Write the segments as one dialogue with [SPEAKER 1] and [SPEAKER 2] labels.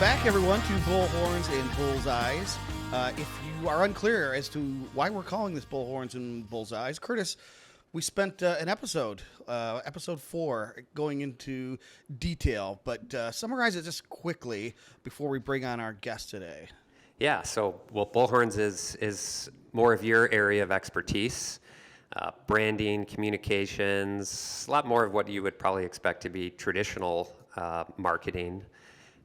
[SPEAKER 1] back, everyone, to Bullhorns and Bullseyes. If you are unclear as to why we're calling this Bullhorns and Bullseyes, Curtis, we spent an episode 4, going into detail, but summarize it just quickly before we bring on our guest today.
[SPEAKER 2] Yeah, so Bullhorns is more of your area of expertise, branding, communications, a lot more of what you would probably expect to be traditional marketing.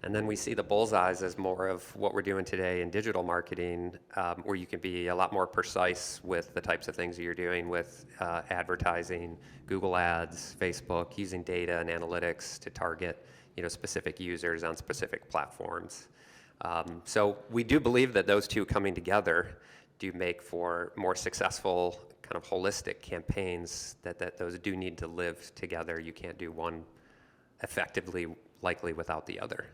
[SPEAKER 2] And then we see the Bullseyes as more of what we're doing today in digital marketing, where you can be a lot more precise with the types of things that you're doing with advertising, Google Ads, Facebook, using data and analytics to target, specific users on specific platforms. So we do believe that those two coming together do make for more successful kind of holistic campaigns, that those do need to live together. You can't do one effectively, likely without the other.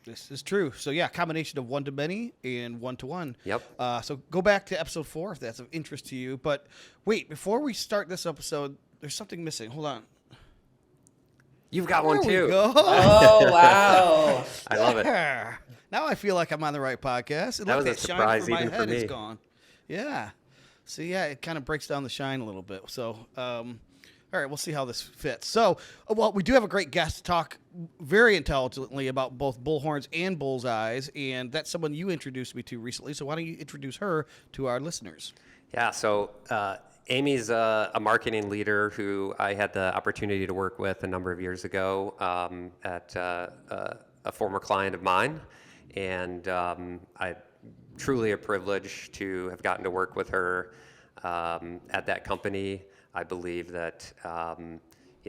[SPEAKER 1] This is true. So yeah, combination of one-to-many and one-to-one.
[SPEAKER 2] Yep.
[SPEAKER 1] So go back to episode 4 if that's of interest to you. But wait, before we start this episode, there's something missing. Hold on.
[SPEAKER 2] You've got one too.
[SPEAKER 1] We go.
[SPEAKER 3] Oh, wow.
[SPEAKER 2] I love it.
[SPEAKER 1] Now I feel like I'm on the right podcast. And
[SPEAKER 2] That
[SPEAKER 1] look,
[SPEAKER 2] was a surprise
[SPEAKER 1] shine from
[SPEAKER 2] even
[SPEAKER 1] my
[SPEAKER 2] for
[SPEAKER 1] head is
[SPEAKER 2] me.
[SPEAKER 1] gone. Yeah. So yeah, it kind of breaks down the shine a little bit. So, all right, we'll see how this fits. So, we do have a great guest to talk very intelligently about both Bullhorns and Bullseyes, and that's someone you introduced me to recently. So why don't you introduce her to our listeners?
[SPEAKER 2] Yeah, so Aimee's a marketing leader who I had the opportunity to work with a number of years ago at a former client of mine, and I truly a privilege to have gotten to work with her at that company. I believe that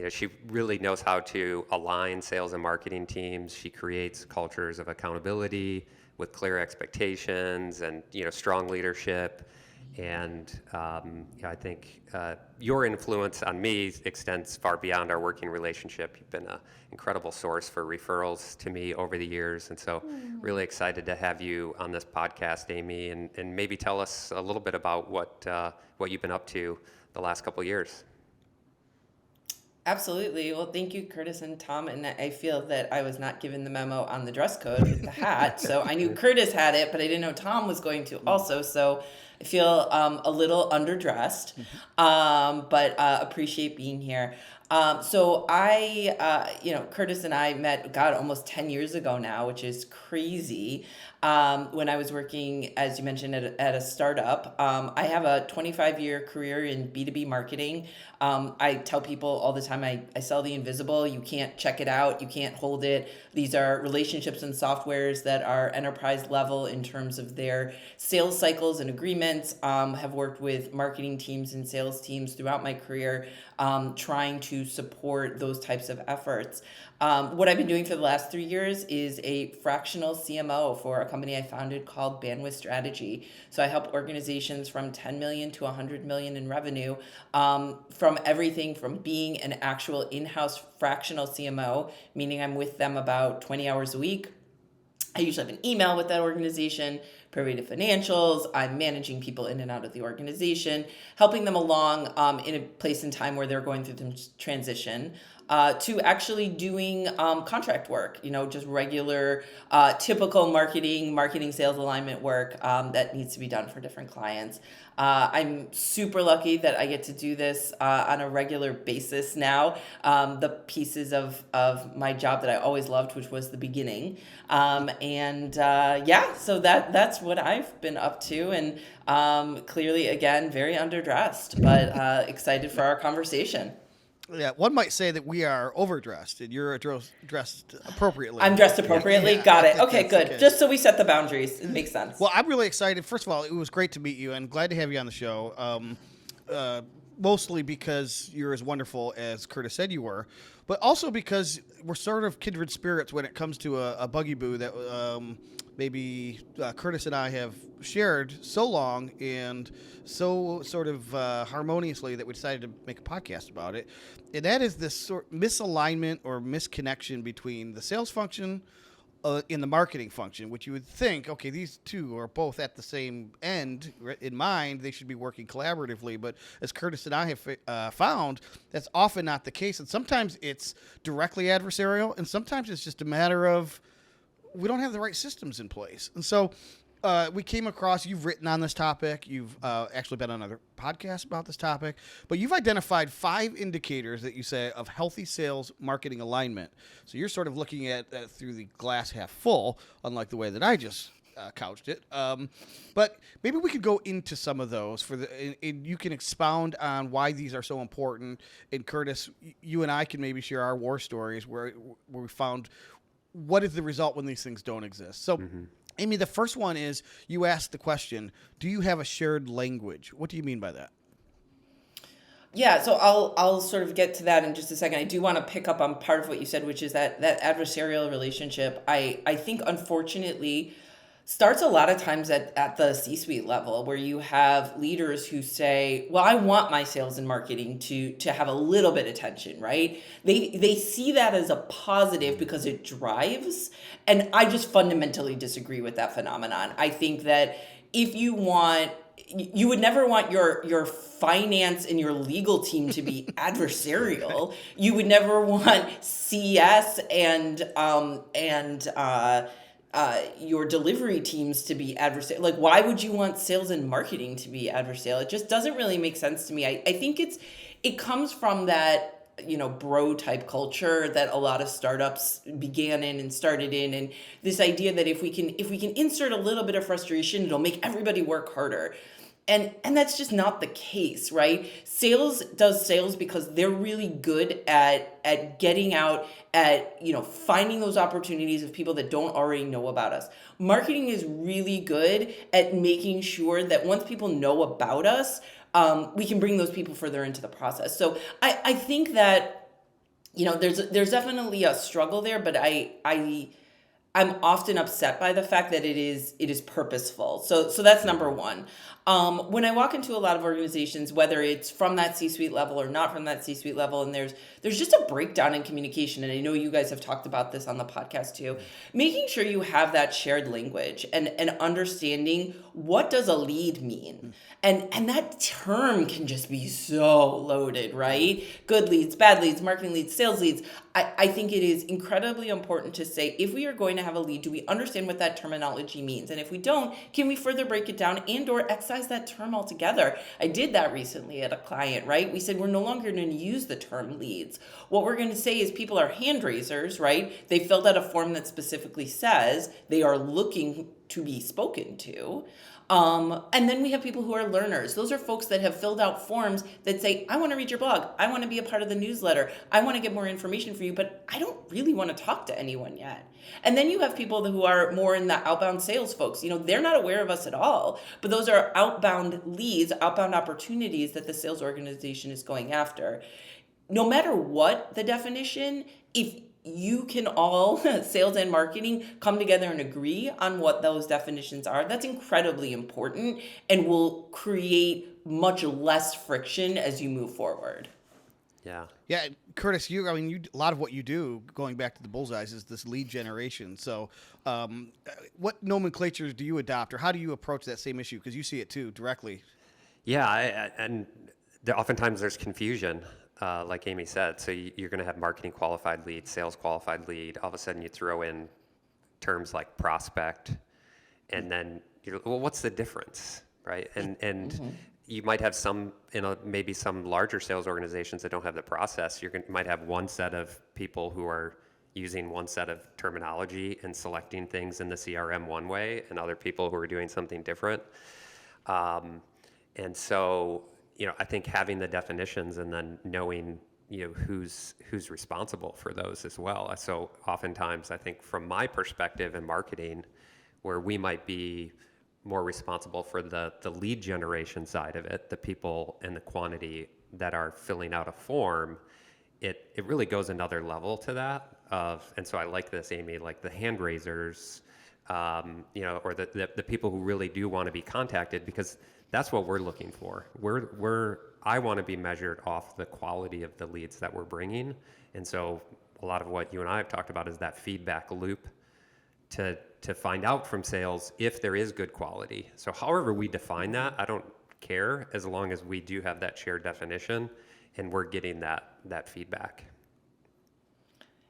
[SPEAKER 2] she really knows how to align sales and marketing teams. She creates cultures of accountability with clear expectations and strong leadership. And I think your influence on me extends far beyond our working relationship. You've been an incredible source for referrals to me over the years. And so really excited to have you on this podcast, Aimee, and maybe tell us a little bit about what you've been up to the last couple of years.
[SPEAKER 3] Absolutely. Well, thank you, Curtis and Tom. And I feel that I was not given the memo on the dress code with the hat. So I knew Curtis had it, but I didn't know Tom was going to also. So I feel a little underdressed, but appreciate being here. So I, Curtis and I met, almost 10 years ago now, which is crazy. When I was working, as you mentioned, at a startup. I have a 25-year career in B2B marketing. I tell people all the time, I sell the invisible. You can't check it out. You can't hold it. These are relationships and softwares that are enterprise level in terms of their sales cycles and agreements. Have worked with marketing teams and sales teams throughout my career, trying to support those types of efforts. What I've been doing for the last 3 years is a fractional CMO for a company I founded called Bandwidth Strategy. So I help organizations from 10 million to 100 million in revenue, from everything from being an actual in-house fractional CMO, meaning I'm with them about 20 hours a week. I usually have an email with that organization, privy to financials. I'm managing people in and out of the organization, helping them along in a place and time where they're going through the transition, to actually doing contract work, just regular, typical marketing sales alignment work that needs to be done for different clients. I'm super lucky that I get to do this on a regular basis now. The pieces of my job that I always loved, which was the beginning. So that's what I've been up to. And clearly, again, very underdressed, but excited for our conversation.
[SPEAKER 1] Yeah, one might say that we are overdressed, and you're dressed appropriately.
[SPEAKER 3] I'm dressed appropriately.
[SPEAKER 1] Yeah,
[SPEAKER 3] Got it. Okay, good.
[SPEAKER 1] Okay.
[SPEAKER 3] Just so we set the boundaries. It makes sense.
[SPEAKER 1] Well, I'm really excited. First of all, it was great to meet you, and glad to have you on the show. Mostly because you're as wonderful as Curtis said you were, but also because we're sort of kindred spirits when it comes to a bugaboo that maybe Curtis and I have shared so long and so sort of harmoniously that we decided to make a podcast about it. And that is this sort of misalignment or misconnection between the sales function in the marketing function, which you would think, okay, these two are both at the same end in mind. They should be working collaboratively. But as Curtis and I have found, that's often not the case. And sometimes it's directly adversarial, and sometimes it's just a matter of we don't have the right systems in place. And so we came across, you've written on this topic, you've actually been on other podcasts about this topic, but you've identified 5 indicators that you say of healthy sales marketing alignment. So you're sort of looking at through the glass half full, unlike the way that I just couched it. But maybe we could go into some of those and you can expound on why these are so important. And Curtis, you and I can maybe share our war stories where we found what is the result when these things don't exist. So Aimee, the first one is you asked the question, do you have a shared language? What do you mean by that?
[SPEAKER 3] Yeah, so I'll sort of get to that in just a second. I do want to pick up on part of what you said, which is that adversarial relationship, I think, unfortunately, starts a lot of times at the C-suite level, where you have leaders who say, well, I want my sales and marketing to have a little bit of tension, right? They see that as a positive because it drives. And I just fundamentally disagree with that phenomenon. I think that if you would never want your finance and your legal team to be adversarial. You would never want CS and your delivery teams to be adversarial. Like, why would you want sales and marketing to be adversarial? It just doesn't really make sense to me. I think it comes from that, bro type culture that a lot of startups began in and started in, and this idea that if we can insert a little bit of frustration, it'll make everybody work harder. And that's just not the case, right? Sales does sales because they're really good at getting out, at finding those opportunities of people that don't already know about us. Marketing is really good at making sure that once people know about us, we can bring those people further into the process. So I think that there's definitely a struggle there, but I'm often upset by the fact that it is purposeful. So that's number one. When I walk into a lot of organizations, whether it's from that C-suite level or not from that C-suite level, and there's just a breakdown in communication, and I know you guys have talked about this on the podcast too, making sure you have that shared language and understanding what does a lead mean. And that term can just be so loaded, right? Good leads, bad leads, marketing leads, sales leads. I think it is incredibly important to say, if we are going to have a lead, do we understand what that terminology means? And if we don't, can we further break it down and or excise that term altogether? I did that recently at a client, right? We said, we're no longer going to use the term leads. What we're going to say is people are hand raisers, right? They filled out a form that specifically says they are looking to be spoken to. And then we have people who are learners. Those are folks that have filled out forms that say, I want to read your blog. I want to be a part of the newsletter. I want to get more information for you, but I don't really want to talk to anyone yet. And then you have people who are more in the outbound sales folks. They're not aware of us at all, but those are outbound leads, outbound opportunities that the sales organization is going after. No matter what the definition, if you can all, sales and marketing, come together and agree on what those definitions are, that's incredibly important and will create much less friction as you move forward.
[SPEAKER 2] Yeah.
[SPEAKER 1] Yeah, Curtis, a lot of what you do, going back to the Bullseyes, is this lead generation. So what nomenclatures do you adopt, or how do you approach that same issue? Because you see it too, directly.
[SPEAKER 2] Yeah, and oftentimes there's confusion. Like Aimee said, so you're going to have marketing qualified lead, sales qualified lead. All of a sudden you throw in terms like prospect, and then what's the difference, right? And you might have some, maybe some larger sales organizations that don't have the process. You might have one set of people who are using one set of terminology and selecting things in the CRM one way, and other people who are doing something different. And so, I think having the definitions and then knowing, who's responsible for those as well. So oftentimes, I think from my perspective in marketing, where we might be more responsible for the lead generation side of it, the people and the quantity that are filling out a form, it really goes another level to that. And so I like this, Aimee, like the hand raisers, or the people who really do want to be contacted, because that's what we're looking for. I want to be measured off the quality of the leads that we're bringing. And so a lot of what you and I have talked about is that feedback loop to find out from sales if there is good quality. So however we define that, I don't care, as long as we do have that shared definition and we're getting that feedback.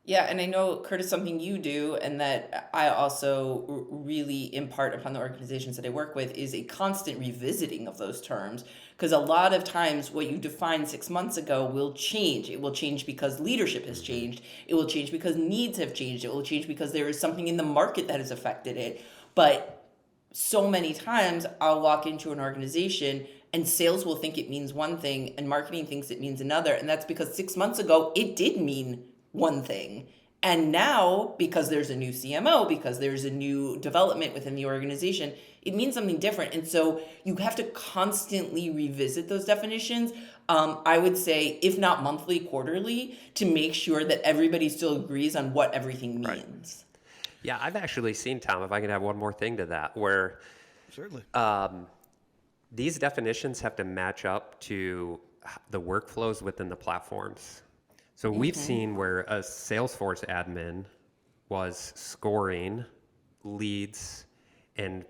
[SPEAKER 3] Yeah, and I know, Curtis, something you do, and that I also really impart upon the organizations that I work with, is a constant revisiting of those terms. Because a lot of times, what you defined 6 months ago will change. It will change because leadership has
[SPEAKER 2] Mm-hmm.
[SPEAKER 3] changed. It will change because needs have changed. It will change because there is something in the market that has affected it. But so many times, I'll walk into an organization and sales will think it means one thing and marketing thinks it means another. And that's because 6 months ago, it did mean one thing. And now, because there's a new CMO, because there's a new development within the organization, it means something different. And so you have to constantly revisit those definitions. I would say, if not monthly, quarterly, to make sure that everybody still agrees on what everything
[SPEAKER 2] Right.
[SPEAKER 3] means.
[SPEAKER 2] Yeah, I've actually seen, Tom, if I can add one more thing to that, where
[SPEAKER 1] Certainly.
[SPEAKER 2] these definitions have to match up to the workflows within the platforms. So we've seen where a Salesforce admin was scoring leads and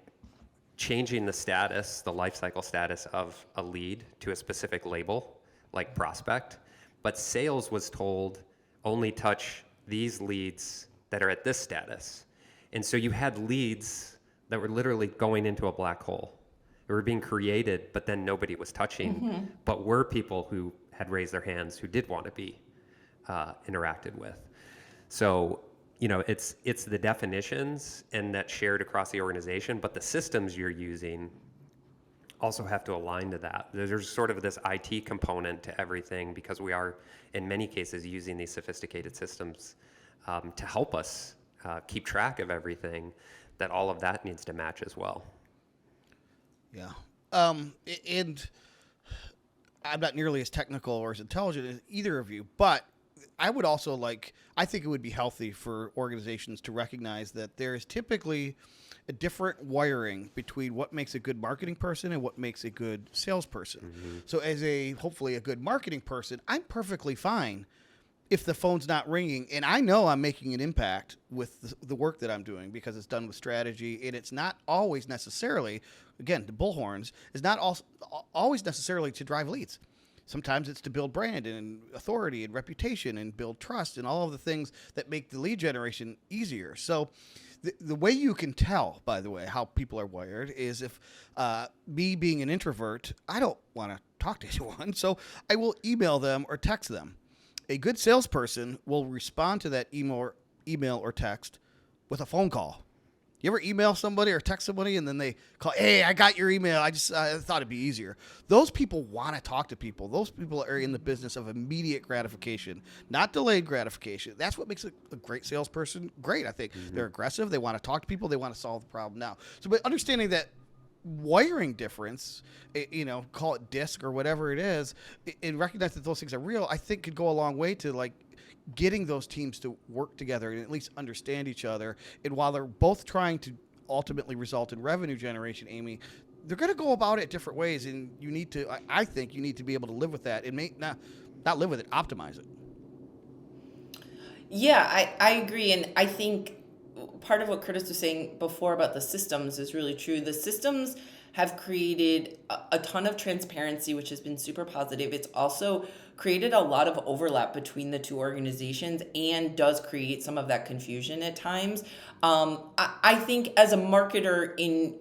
[SPEAKER 2] changing the status, the lifecycle status of a lead to a specific label, like prospect. But sales was told only touch these leads that are at this status. And so you had leads that were literally going into a black hole. They were being created, but then nobody was touching, but were people who had raised their hands who did want to be interacted with. So, you know, it's the definitions and that shared across the organization, but the systems you're using also have to align to that. There's sort of this IT component to everything because we are, in many cases, using these sophisticated systems to help us keep track of everything, that all of that needs to match as well.
[SPEAKER 1] Yeah. And I'm not nearly as technical or as intelligent as either of you, but I would also I think it would be healthy for organizations to recognize that there is typically a different wiring between what makes a good marketing person and what makes a good salesperson.
[SPEAKER 2] Mm-hmm.
[SPEAKER 1] So as hopefully a good marketing person, I'm perfectly fine if the phone's not ringing and I know I'm making an impact with the work that I'm doing because it's done with strategy, and it's not always necessarily, again, the Bullhorns is not always necessarily to drive leads. Sometimes it's to build brand and authority and reputation and build trust and all of the things that make the lead generation easier. So the way you can tell, by the way, how people are wired is if me being an introvert, I don't want to talk to anyone, so I will email them or text them. A good salesperson will respond to that email or text with a phone call. You ever email somebody or text somebody and then they call, hey, I got your email. I thought it'd be easier. Those people want to talk to people. Those people are in the business of immediate gratification, not delayed gratification. That's what makes a great salesperson great, I think. Mm-hmm. They're aggressive. They want to talk to people. They want to solve the problem now. So, but understanding that wiring difference, call it DISC or whatever it is, and recognize that those things are real, I think could go a long way to getting those teams to work together and at least understand each other. And while they're both trying to ultimately result in revenue generation, Aimee, they're going to go about it different ways. And I think you need to be able to live with that and not live with it, optimize it.
[SPEAKER 3] Yeah, I agree. And I think part of what Curtis was saying before about the systems is really true. The systems have created a ton of transparency, which has been super positive. It's also created a lot of overlap between the two organizations and does create some of that confusion at times. I think as a marketer in,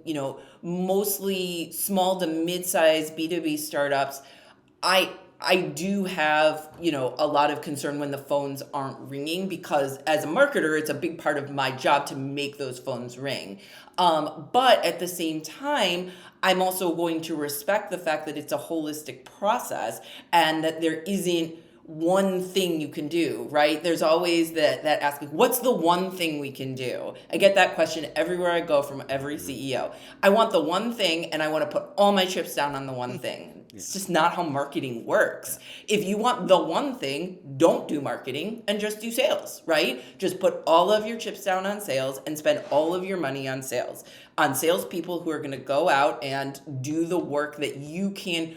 [SPEAKER 3] mostly small to mid-sized B2B startups, I do have, a lot of concern when the phones aren't ringing, because as a marketer, it's a big part of my job to make those phones ring. But at the same time, I'm also going to respect the fact that it's a holistic process and that there isn't one thing you can do, right? There's always that asking, what's the one thing we can do? I get that question everywhere I go from every CEO. I want the one thing, and I want to put all my chips down on the one thing. It's just not how marketing works. If you want the one thing, don't do marketing and just do sales, right? Just put all of your chips down on sales and spend all of your money on sales. On salespeople who are going to go out and do the work that you can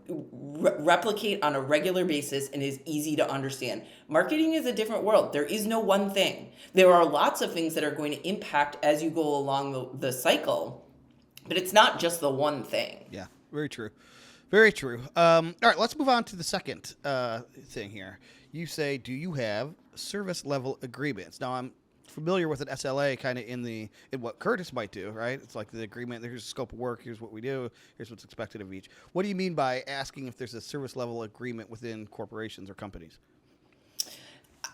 [SPEAKER 3] replicate on a regular basis and is easy to understand. Marketing is a different world. There is no one thing. There are lots of things that are going to impact as you go along the cycle, but it's not just the one thing.
[SPEAKER 1] Yeah, very true. Very true. All right, let's move on to the second thing here. You say, do you have service level agreements? Now, I'm familiar with an SLA kind of in what Curtis might do, right? It's like the agreement, here's the scope of work, here's what we do, here's what's expected of each. What do you mean by asking if there's a service level agreement within corporations or companies?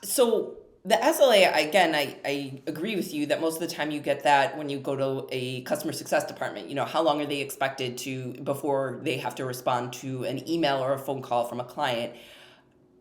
[SPEAKER 3] So the SLA, again, I agree with you that most of the time you get that when you go to a customer success department. You know, how long are they expected to before they have to respond to an email or a phone call from a client?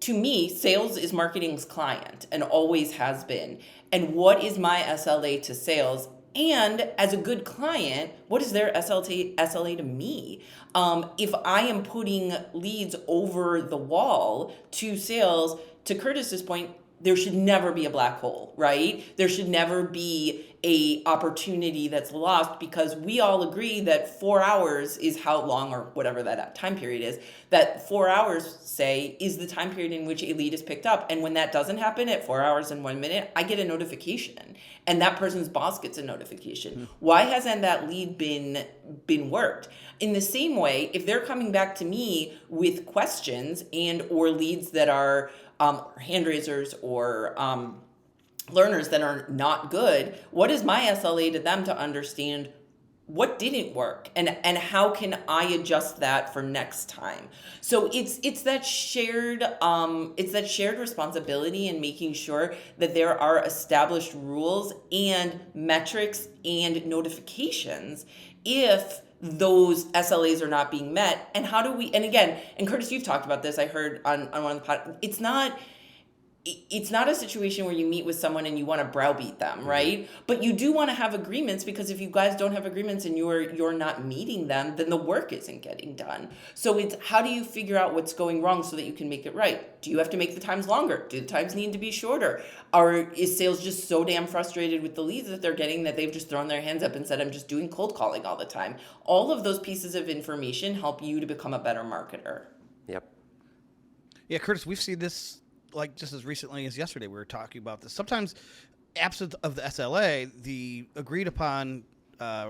[SPEAKER 3] To me, sales is marketing's client and always has been. And what is my SLA to sales? And as a good client, what is their SLA to me? If I am putting leads over the wall to sales, to Curtis's point, there should never be a black hole, right? There should never be a opportunity that's lost, because we all agree that 4 hours is how long, or whatever that time period is, that 4 hours, say, is the time period in which a lead is picked up. And when that doesn't happen at 4 hours and 1 minute, I get a notification, and that person's boss gets a notification. Why hasn't that lead been worked? In the same way, if they're coming back to me with questions and or leads that are hand raisers or learners that are not good, what is my SLA to them to understand what didn't work and how can I adjust that for next time? So it's that shared responsibility in making sure that there are established rules and metrics and notifications if those SLAs are not being met. And how do we, and again, and Curtis, you've talked about this, I heard on one of the podcasts, it's not a situation where you meet with someone and you want to browbeat them, right? But you do want to have agreements, because if you guys don't have agreements and you're not meeting them, then the work isn't getting done. So it's, how do you figure out what's going wrong so that you can make it right? Do you have to make the times longer? Do the times need to be shorter? Or is sales just so damn frustrated with the leads that they're getting that they've just thrown their hands up and said, I'm just doing cold calling all the time? All of those pieces of information help you to become a better marketer.
[SPEAKER 2] Yep.
[SPEAKER 1] Yeah, Curtis, we've seen this like just as recently as yesterday. We were talking about this. Sometimes, absent of the SLA, the agreed upon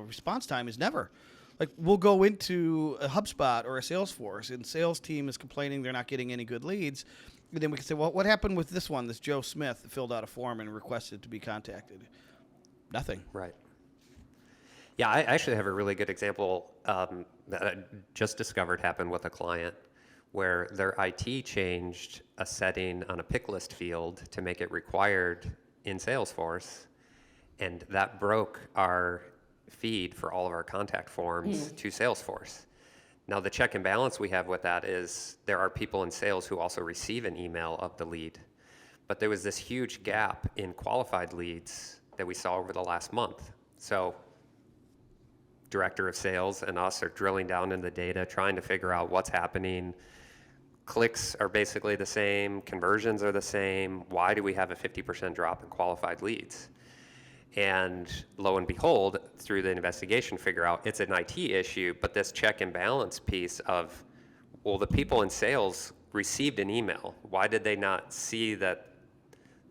[SPEAKER 1] response time is never. Like, we'll go into a HubSpot or a Salesforce, and sales team is complaining they're not getting any good leads. And then we can say, well, what happened with this one, this Joe Smith that filled out a form and requested to be contacted? Nothing.
[SPEAKER 2] Right. Yeah, I actually have a really good example that I just discovered happened with a client, where their IT changed a setting on a pick list field to make it required in Salesforce, and that broke our feed for all of our contact forms to Salesforce. Now, the check and balance we have with that is there are people in sales who also receive an email of the lead, but there was this huge gap in qualified leads that we saw over the last month. So director of sales and us are drilling down in the data, trying to figure out what's happening. Clicks are basically the same, conversions are the same. Why do we have a 50% drop in qualified leads? And lo and behold, through the investigation, figure out it's an IT issue, but this check and balance piece of, well, the people in sales received an email. Why did they not see that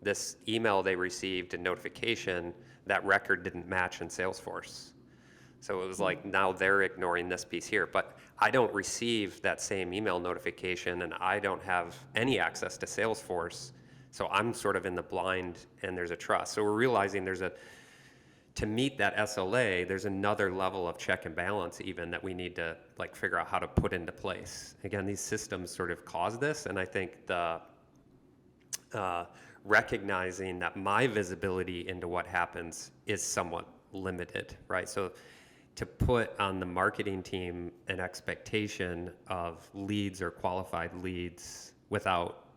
[SPEAKER 2] this email they received and notification, that record didn't match in Salesforce? So it was like, now they're ignoring this piece here, but I don't receive that same email notification and I don't have any access to Salesforce. So I'm sort of in the blind and there's a trust. So we're realizing to meet that SLA, there's another level of check and balance even that we need to like figure out how to put into place. Again, these systems sort of cause this, and I think the recognizing that my visibility into what happens is somewhat limited, right? So to put on the marketing team an expectation of leads or qualified leads without,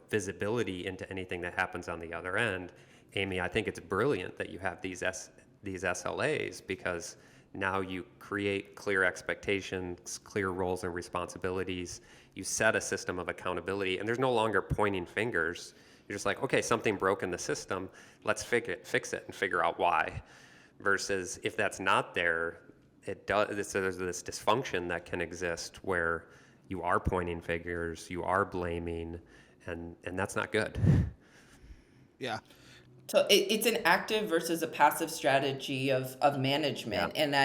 [SPEAKER 2] visibility into anything that happens on the other end, Aimee, I think it's brilliant that you have these SLAs, because now you create clear expectations, clear roles and responsibilities. You set a system of accountability, and there's no longer pointing fingers. You're just like, okay, something broke in the system. Let's fix it and figure out why. Versus if that's not there, so there's this dysfunction that can exist where you are pointing fingers, you are blaming, and that's not good.
[SPEAKER 1] Yeah.
[SPEAKER 3] So it's an active versus a passive strategy of management.
[SPEAKER 2] Yeah.
[SPEAKER 3] And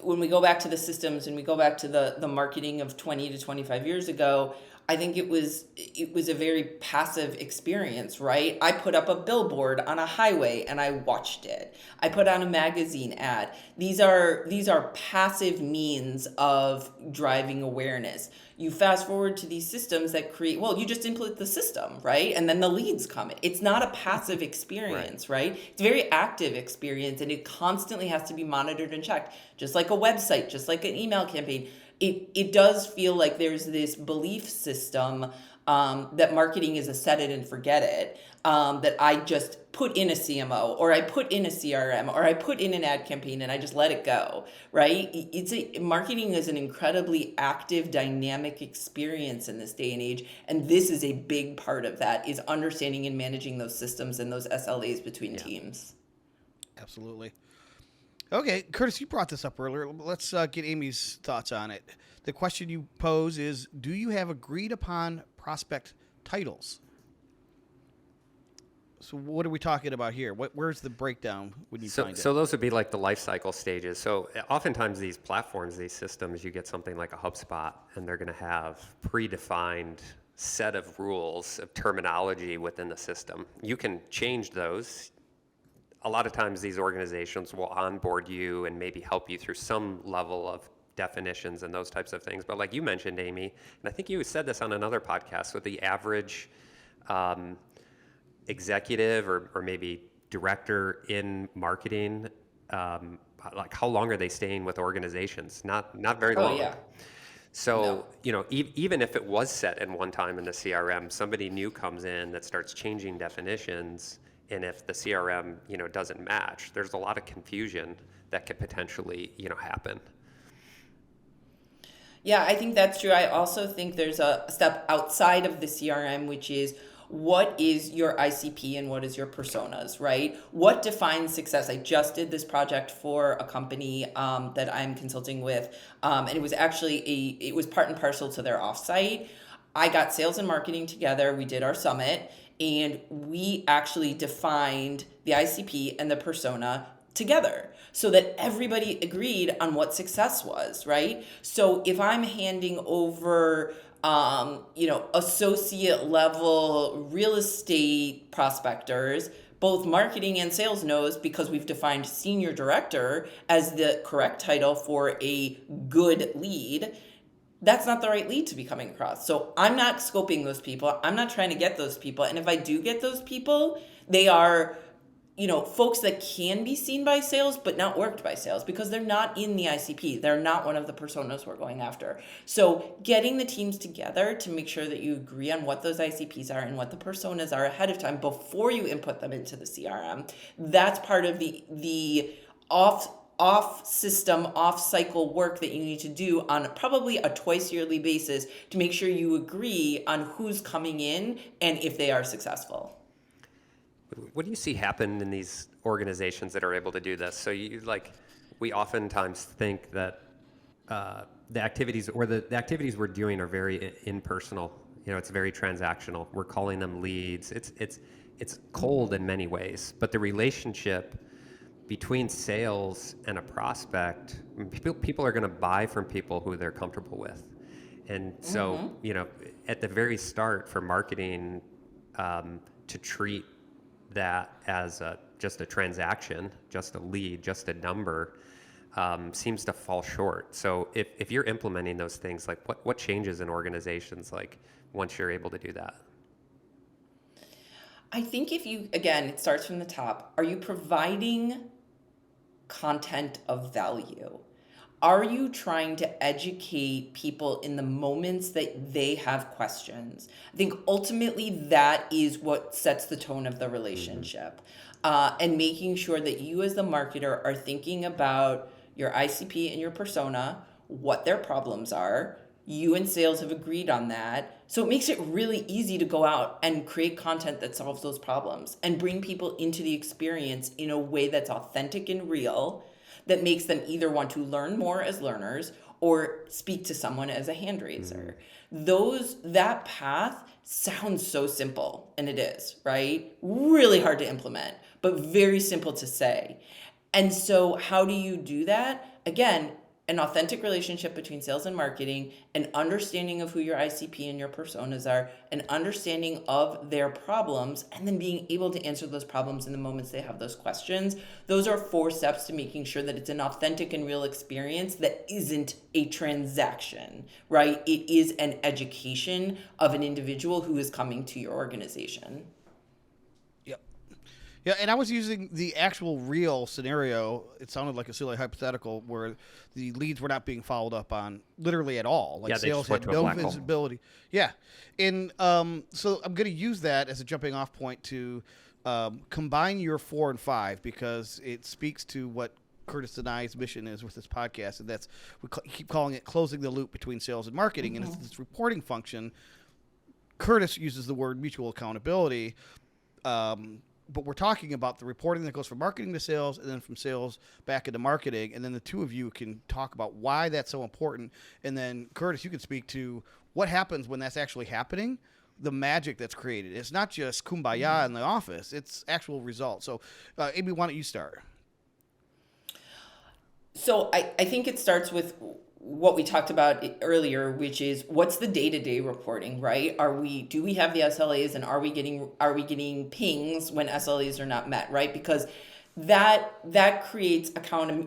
[SPEAKER 3] when we go back to the systems and we go back to the marketing of 20 to 25 years ago, I think it was a very passive experience, right? I put up a billboard on a highway and I watched it. I put on a magazine ad. These are passive means of driving awareness. You fast forward to these systems that create, well, you just input the system, right? And then the leads come in. It's not a passive experience, right? It's a very active experience, and it constantly has to be monitored and checked, just like a website, just like an email campaign. It does feel like there's this belief system that marketing is a set it and forget it, that I just put in a CMO, or I put in a CRM, or I put in an ad campaign and I just let it go, right? Marketing is an incredibly active, dynamic experience in this day and age, and this is a big part of that, is understanding and managing those systems and those SLAs between teams.
[SPEAKER 1] Absolutely. Okay, Curtis, you brought this up earlier. Let's get Aimee's thoughts on it. The question you pose is, do you have agreed upon prospect titles? So what are we talking about here? Where's the breakdown when you find it?
[SPEAKER 2] So those would be like the lifecycle stages. So oftentimes these platforms, these systems, you get something like a HubSpot, and they're going to have predefined set of rules of terminology within the system. You can change those. A lot of times these organizations will onboard you and maybe help you through some level of definitions and those types of things. But like you mentioned, Aimee, and I think you said this on another podcast, with the average executive or maybe director in marketing, like how long are they staying with organizations? Not very long.
[SPEAKER 3] Yeah.
[SPEAKER 2] So, even if it was set in one time in the CRM, somebody new comes in that starts changing definitions. And if the CRM, doesn't match, there's a lot of confusion that could potentially, happen.
[SPEAKER 3] Yeah, I think that's true. I also think there's a step outside of the CRM, which is, what is your ICP and what is your personas, right? What defines success? I just did this project for a company that I'm consulting with, and it was actually it was part and parcel to their offsite. I got sales and marketing together. We did our summit, and we actually defined the ICP and the persona together so that everybody agreed on what success was, right? So if I'm handing over, associate level real estate prospectors, both marketing and sales knows, because we've defined senior director as the correct title for a good lead, that's not the right lead to be coming across. So I'm not scoping those people. I'm not trying to get those people. And if I do get those people, they are, folks that can be seen by sales, but not worked by sales, because they're not in the ICP. They're not one of the personas we're going after. So getting the teams together to make sure that you agree on what those ICPs are and what the personas are ahead of time before you input them into the CRM, that's part of the off-system, off-cycle work that you need to do on probably a twice-yearly basis to make sure you agree on who's coming in and if they are successful.
[SPEAKER 2] What do you see happen in these organizations that are able to do this? So we oftentimes think that the activities we're doing are very impersonal. It's very transactional. We're calling them leads. It's cold in many ways, but the relationship between sales and a prospect, people are going to buy from people who they're comfortable with. And so, at the very start for marketing, to treat that as just a transaction, just a lead, just a number, seems to fall short. So if you're implementing those things, like what changes in organizations, like once you're able to do that?
[SPEAKER 3] I think it starts from the top. Are you providing content of value? Are you trying to educate people in the moments that they have questions? I think ultimately that is what sets the tone of the relationship. And making sure that you as the marketer are thinking about your ICP and your persona, what their problems are. You and sales have agreed on that. So it makes it really easy to go out and create content that solves those problems and bring people into the experience in a way that's authentic and real, that makes them either want to learn more as learners or speak to someone as a hand raiser. That path sounds so simple, and it is, right? Really hard to implement, but very simple to say. And so how do you do that? Again, an authentic relationship between sales and marketing, an understanding of who your ICP and your personas are, an understanding of their problems, and then being able to answer those problems in the moments they have those questions. Those are 4 steps to making sure that it's an authentic and real experience that isn't a transaction, right? It is an education of an individual who is coming to your organization.
[SPEAKER 1] Yep. Yeah, and I was using the actual real scenario. It sounded like a silly hypothetical where the leads were not being followed up on literally at all. Like
[SPEAKER 2] they
[SPEAKER 1] sales
[SPEAKER 2] just went
[SPEAKER 1] had
[SPEAKER 2] to a
[SPEAKER 1] no
[SPEAKER 2] black hole.
[SPEAKER 1] visibility. Yeah, and so I'm going to use that as a jumping off point to combine your 4 and 5 because it speaks to what Curtis and I's mission is with this podcast, and that's keep calling it closing the loop between sales and marketing, and it's this reporting function. Curtis uses the word mutual accountability. But we're talking about the reporting that goes from marketing to sales and then from sales back into marketing. And then the two of you can talk about why that's so important. And then, Curtis, you can speak to what happens when that's actually happening, the magic that's created. It's not just kumbaya in the office. It's actual results. So, Aimee, why don't you start?
[SPEAKER 3] So I think it starts with what we talked about earlier, which is what's the day-to-day reporting, right? Do we have the SLAs, and are we getting pings when SLAs are not met, right? Because that creates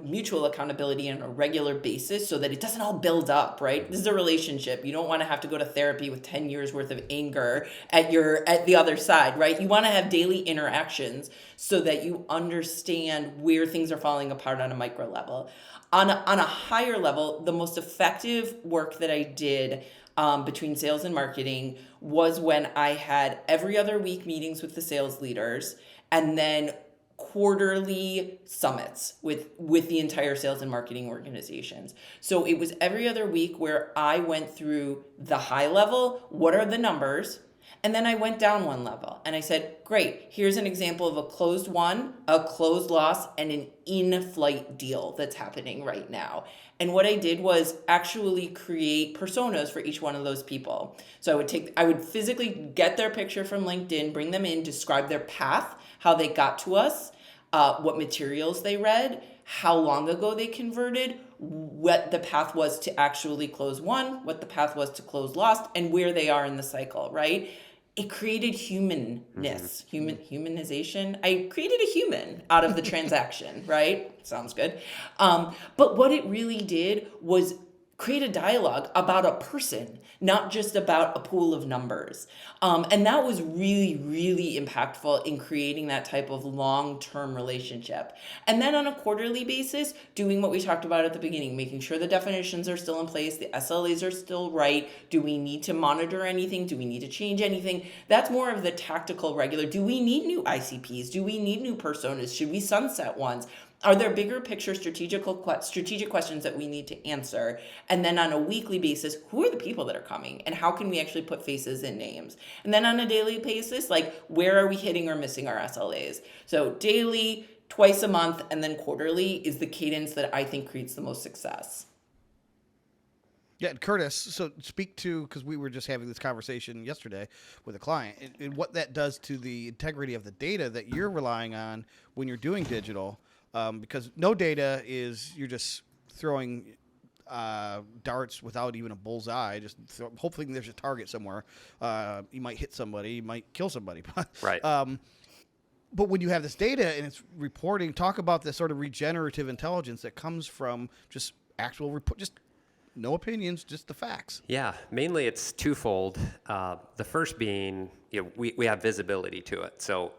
[SPEAKER 3] mutual accountability on a regular basis so that it doesn't all build up, right? This is a relationship. You don't want to have to go to therapy with 10 years worth of anger at the other side, right? You want to have daily interactions so that you understand where things are falling apart on a micro level. On a higher level, the most effective work that I did between sales and marketing was when I had every other week meetings with the sales leaders and then quarterly summits with the entire sales and marketing organizations. So it was every other week where I went through the high level, what are the numbers? And then I went down one level and I said, great, here's an example of a closed won, a closed loss, and an in-flight deal that's happening right now. And what I did was actually create personas for each one of those people. So I would physically get their picture from LinkedIn, bring them in, describe their path, how they got to us, what materials they read, how long ago they converted, what the path was to actually close won, what the path was to close lost, and where they are in the cycle, right? It created humanness, humanization. I created a human out of the transaction, right? Sounds good. But what it really did was create a dialogue about a person, not just about a pool of numbers. And that was really, really impactful in creating that type of long-term relationship. And then on a quarterly basis, doing what we talked about at the beginning, making sure the definitions are still in place, the SLAs are still right. Do we need to monitor anything? Do we need to change anything? That's more of the tactical regular. Do we need new ICPs? Do we need new personas? Should we sunset ones? Are there bigger picture strategic questions that we need to answer? And then on a weekly basis, who are the people that are coming? And how can we actually put faces and names? And then on a daily basis, like where are we hitting or missing our SLAs? So daily, twice a month, and then quarterly is the cadence that I think creates the most success.
[SPEAKER 1] Yeah, and Curtis, so speak to, because we were just having this conversation yesterday with a client, and what that does to the integrity of the data that you're relying on when you're doing digital. Because no data is you're just throwing darts without even a bullseye. Hopefully there's a target somewhere. You might hit somebody, you might kill somebody.
[SPEAKER 2] Right.
[SPEAKER 1] But when you have this data and it's reporting, talk about this sort of regenerative intelligence that comes from just actual report, just no opinions, just the facts.
[SPEAKER 2] Yeah, mainly it's twofold. The first being, we have visibility to it. So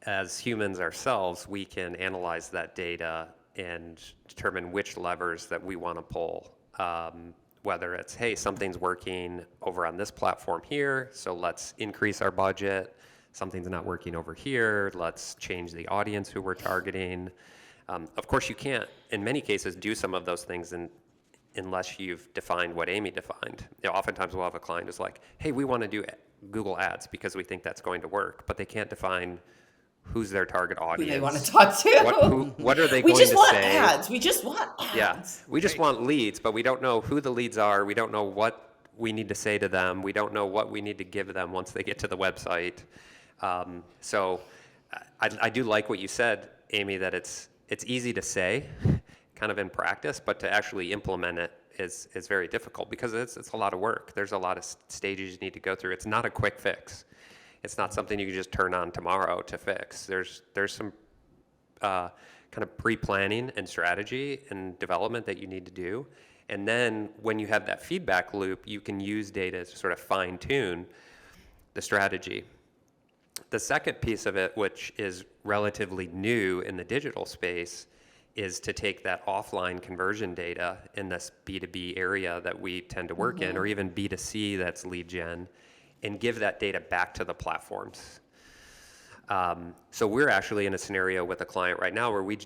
[SPEAKER 2] as humans ourselves, we can analyze that data and determine which levers that we want to pull. Whether it's, hey, something's working over on this platform here, so let's increase our budget. Something's not working over here, let's change the audience who we're targeting. Of course, you can't, in many cases, do some of those things unless you've defined what Aimee defined. Oftentimes we'll have a client who's like, hey, we want to do Google Ads because we think that's going to work, but they can't define who's their target audience.
[SPEAKER 3] Who they want to talk to.
[SPEAKER 2] What are they going to say?
[SPEAKER 3] We just want ads. We just want ads.
[SPEAKER 2] Yeah, we just want leads, but we don't know who the leads are. We don't know what we need to say to them. We don't know what we need to give them once they get to the website. So I do like what you said, Aimee, that it's easy to say, kind of in practice, but to actually implement it is very difficult because it's a lot of work. There's a lot of stages you need to go through. It's not a quick fix. It's not something you can just turn on tomorrow to fix. There's some kind of pre-planning and strategy and development that you need to do. And then when you have that feedback loop, you can use data to sort of fine-tune the strategy. The second piece of it, which is relatively new in the digital space, is to take that offline conversion data in this B2B area that we tend to work in, or even B2C that's lead gen, and give that data back to the platforms. So we're actually in a scenario with a client right now where we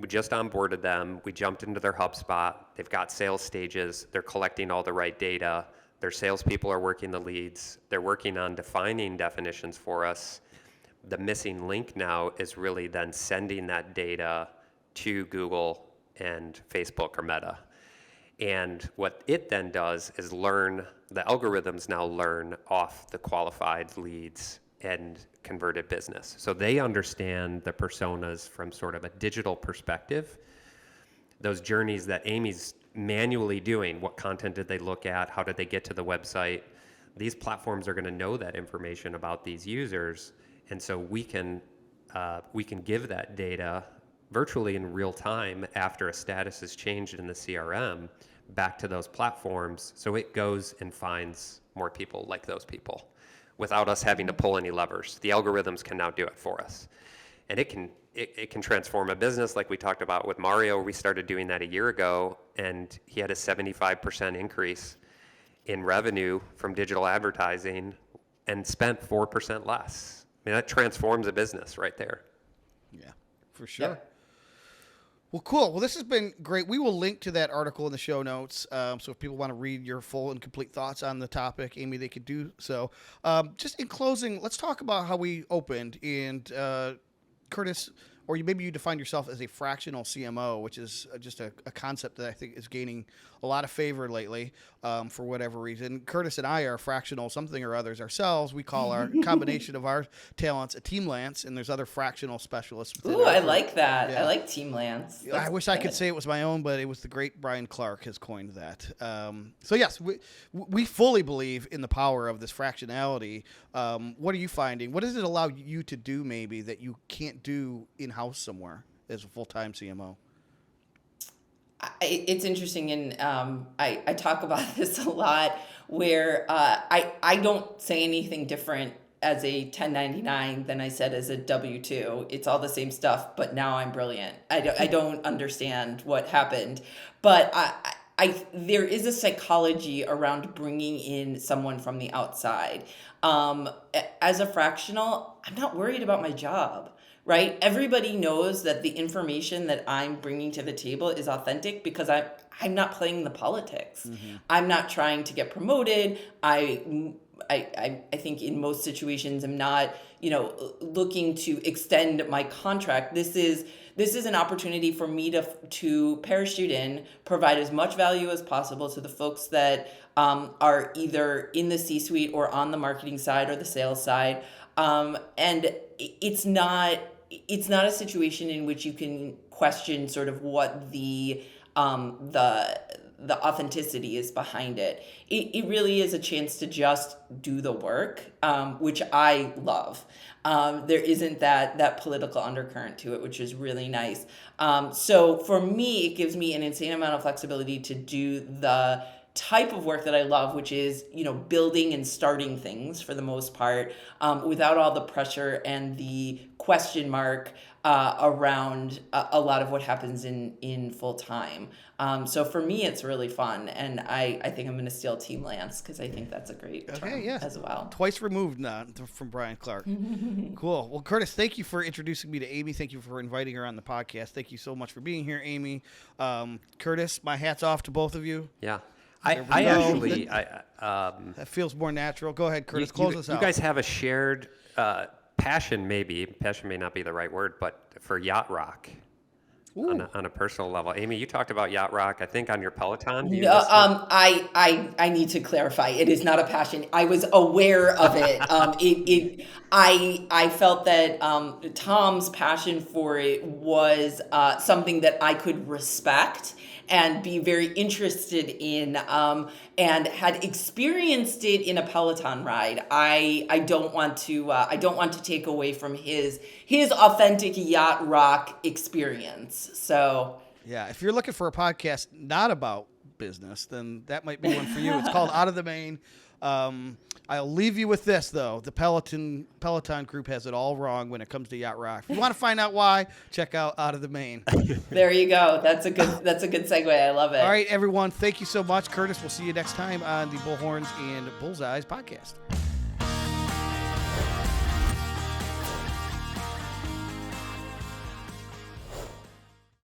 [SPEAKER 2] just onboarded them. We jumped into their HubSpot. They've got sales stages. They're collecting all the right data. Their salespeople are working the leads. They're working on defining definitions for us. The missing link now is really then sending that data to Google and Facebook or Meta. And what it then does is learn, the algorithms now learn off the qualified leads and converted business. So they understand the personas from sort of a digital perspective, those journeys that Aimee's manually doing. What content did they look at? How did they get to the website? These platforms are going to know that information about these users, and so we can give that data virtually in real time after a status is changed in the CRM back to those platforms, so it goes and finds more people like those people without us having to pull any levers. The algorithms can now do it for us, and it can transform a business like we talked about with Mario. We started doing that a year ago, and he had a 75% increase in revenue from digital advertising and spent 4% less. I mean, that transforms a business right there.
[SPEAKER 1] Yeah, for sure.
[SPEAKER 3] Yeah.
[SPEAKER 1] Well, cool. Well, this has been great. We will link to that article in the show notes. So if people want to read your full and complete thoughts on the topic, Aimee, they could do so. Just in closing, let's talk about how we opened. And Curtis, or maybe you define yourself as a fractional CMO, which is just a concept that I think is gaining a lot of favor lately for whatever reason. Curtis and I are fractional something or others ourselves. We call our combination of our talents a Team Lance, and there's other fractional specialists.
[SPEAKER 3] Ooh, I like that.
[SPEAKER 1] Yeah.
[SPEAKER 3] I like Team Lance.
[SPEAKER 1] I wish I could say it was my own, but it was the great Brian Clark has coined that. So yes, we fully believe in the power of this fractionality. What are you finding? What does it allow you to do maybe that you can't do in-house somewhere as a full-time CMO?
[SPEAKER 3] It's interesting, and I talk about this a lot, where I don't say anything different as a 1099 than I said as a W-2. It's all the same stuff, but now I'm brilliant. I don't understand what happened, but there is a psychology around bringing in someone from the outside. As a fractional, I'm not worried about my job. Right? Everybody knows that the information that I'm bringing to the table is authentic because I'm not playing the politics. Mm-hmm. I'm not trying to get promoted. I think in most situations I'm not, looking to extend my contract. This is an opportunity for me to parachute in, provide as much value as possible to the folks that are either in the C-suite or on the marketing side or the sales side. And it's not a situation in which you can question sort of what the authenticity is behind it. It really is a chance to just do the work, which I love. There isn't that political undercurrent to it, which is really nice. So for me, it gives me an insane amount of flexibility to do the type of work that I love, which is, building and starting things for the most part, without all the pressure and the question mark around a lot of what happens in full time. So for me, it's really fun, and I think I'm going to steal Team Lance because I think that's a great term as well.
[SPEAKER 1] Twice removed now from Brian Clark. Cool. Well, Curtis, thank you for introducing me to Aimee. Thank you for inviting her on the podcast. Thank you so much for being here, Aimee. Curtis, my hat's off to both of you.
[SPEAKER 2] Yeah.
[SPEAKER 1] That feels more natural. Go ahead, Curtis. Close us out.
[SPEAKER 2] You guys have a shared passion, maybe. Passion may not be the right word, but for yacht rock. on a personal level. Aimee, you talked about yacht rock, I think, on your Peloton. Do you
[SPEAKER 3] No,
[SPEAKER 2] listen to-
[SPEAKER 3] I need to clarify. It is not a passion. I was aware of it. I felt that Tom's passion for it was something that I could respect and be very interested in, and had experienced it in a Peloton ride. I don't want to take away from his authentic yacht rock experience. So.
[SPEAKER 1] Yeah, if you're looking for a podcast not about business, then that might be one for you. It's called Out of the Main. I'll leave you with this, though. The Peloton group has it all wrong when it comes to yacht rock. If you want to find out why, check out Out of the Main.
[SPEAKER 3] There you go. That's a good segue. I love it.
[SPEAKER 1] All right, everyone. Thank you so much. Curtis, we'll see you next time on the Bullhorns and Bullseyes podcast.